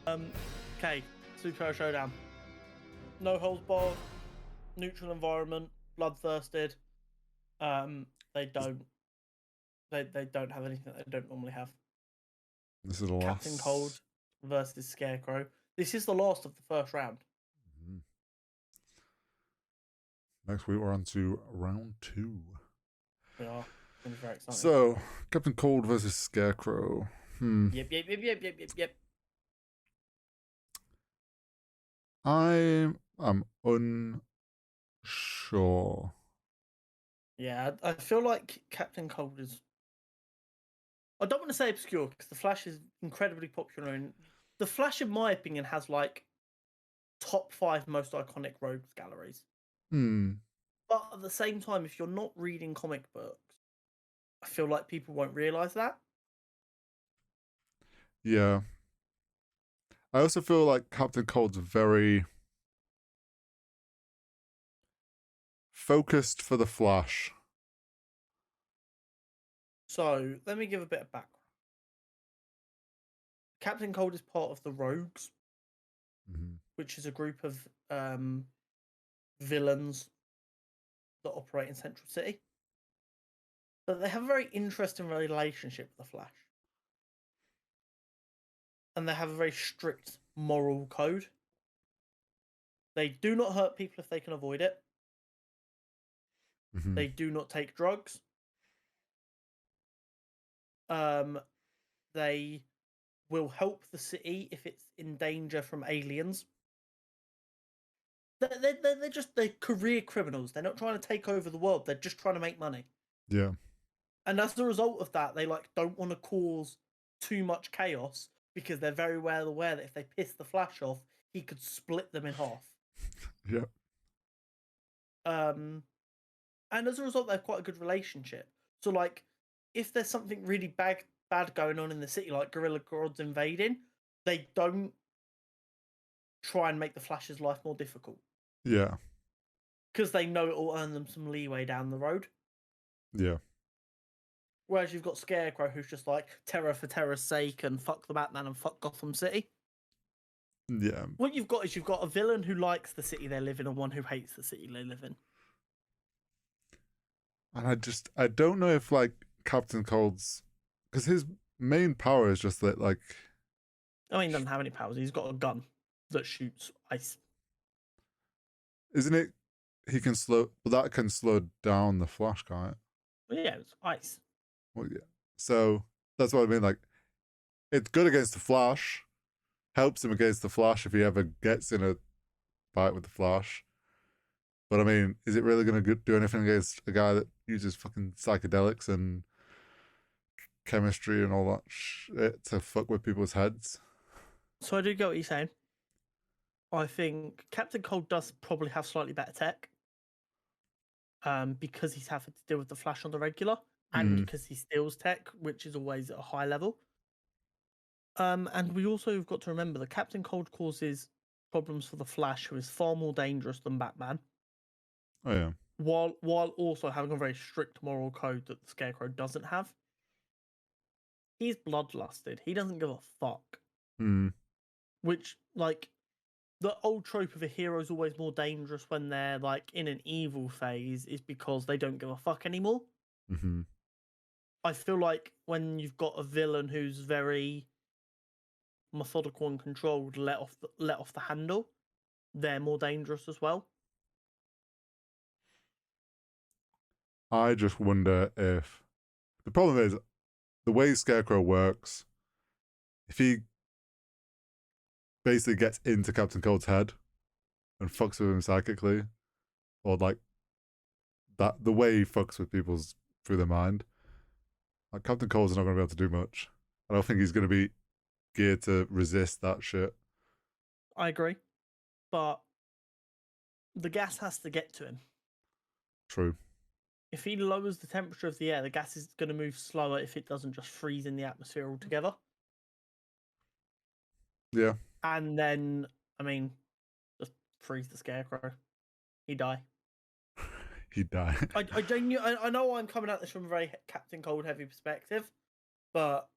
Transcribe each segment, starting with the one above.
Okay, Superhero Showdown. No holds barred, neutral environment, bloodthirsted. They don't they don't have anything they don't normally have. This is the Captain last. Cold versus Scarecrow. This is the last of the first round. Mhm. Next week we're on to round 2. We are. It's gonna be very exciting. So, Captain Cold versus Scarecrow. Yep. I am unsure. Yeah, I feel like Captain Cold is. I don't want to say obscure because the Flash is incredibly popular, and the Flash, in my opinion, has like top 5 most iconic rogues galleries. But at the same time, if you're not reading comic books, I feel like people won't realize that. Yeah. I also feel like Captain Cold's very focused for the Flash. So let me give a bit of background. Captain Cold is part of the Rogues, which is a group of villains that operate in Central City. But they have a very interesting relationship with the Flash. And they have a very strict moral code. They do not hurt people if they can avoid it. They do not take drugs. They will help the city if it's in danger from aliens. They're career criminals. They're not trying to take over the world. They're just trying to make money. Yeah. And as a result of that, they like don't want to cause too much chaos because they're very well aware that if they piss the Flash off, he could split them in half. Yeah. And as a result, they have quite a good relationship. So like, if there's something really bad going on in the city, like guerrilla gods invading, they don't try and make the Flash's life more difficult. Yeah. Because they know it will earn them some leeway down the road. Yeah. Whereas you've got Scarecrow, who's just like terror for terror's sake and fuck the Batman and fuck Gotham City. Yeah. What you've got is you've got a villain who likes the city they live in and one who hates the city they live in. And I don't know if like Captain Cold's, because his main power is just that like. I mean, he doesn't have any powers. He's got a gun that shoots ice. Isn't it? He can slow. Well, that can slow down the Flash, can't it? Well, yeah, it's ice. Well, yeah. So that's what I mean. Like, it's good against the Flash. Helps him against the Flash if he ever gets in a fight with the Flash. But I mean, is it really going to do anything against a guy that uses fucking psychedelics and chemistry and all that shit to fuck with people's heads? So I do get what you're saying. I think Captain Cold does probably have slightly better tech. Because he's having to deal with the Flash on the regular, and because he steals tech, which is always at a high level. And we also have got to remember that Captain Cold causes problems for the Flash, who is far more dangerous than Batman. Oh yeah. While also having a very strict moral code that the Scarecrow doesn't have. He's bloodlusted. He doesn't give a fuck. Which, like, the old trope of a hero's always more dangerous when they're like in an evil phase is because they don't give a fuck anymore. I feel like when you've got a villain who's very methodical and controlled, let off the handle, they're more dangerous as well. I just wonder if the problem is the way Scarecrow works. If he basically gets into Captain Cold's head and fucks with him psychically, or like that, the way he fucks with people's through their mind, like Captain Cold's not going to be able to do much. I don't think he's going to be geared to resist that shit. I agree, but the gas has to get to him. True. If he lowers the temperature of the air, the gas is going to move slower if it doesn't just freeze in the atmosphere altogether. Yeah. And then, I mean, just freeze the Scarecrow. He'd die. He'd die. I know I'm coming at this from a very Captain Cold heavy perspective, but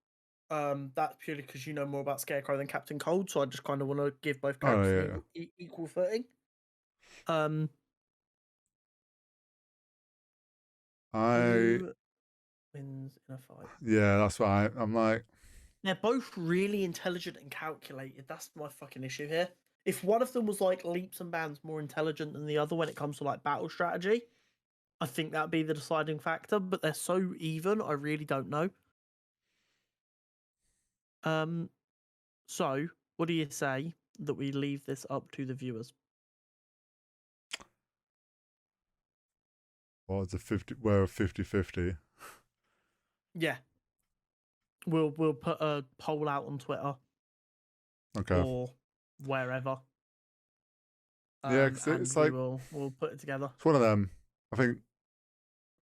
That's purely because you know more about Scarecrow than Captain Cold, so I just kind of want to give both Oh characters yeah. equal footing. Um, I who wins in a fight? yeah, that's why I'm like. They're both really intelligent and calculated. That's my fucking issue here. If one of them was like leaps and bounds more intelligent than the other when it comes to like battle strategy, I think that'd be the deciding factor. But they're so even, I really don't know. Um, so what do you say that we leave this up to the viewers? Well, it's a 50. We're a 50-50. Yeah, we'll put a poll out on Twitter Okay. or wherever. Yeah, because And it's like we'll put it together. it's one of them. I think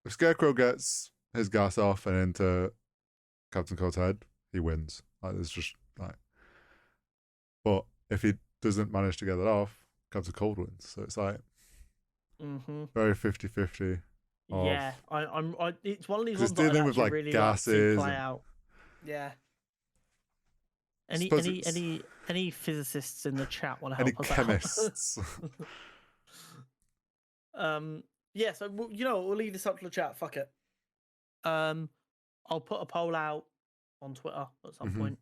if Scarecrow gets his gas off and into Captain Cold's head, he wins. Like it's just like. But if he doesn't manage to get that off, Captain Cold wins. So it's like very 50-50. Yeah, it's one of these Because ones it's that I'd dealing with actually like really like to see gases play and out. Yeah. suppose it's Any physicists in the chat want to any help us chemists. out? Yeah, so we'll leave this up to the chat. Fuck it. I'll put a poll out on Twitter at some point.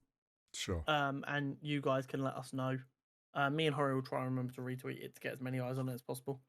Sure. And you guys can let us know. Me and Horry will try and remember to retweet it to get as many eyes on it as possible.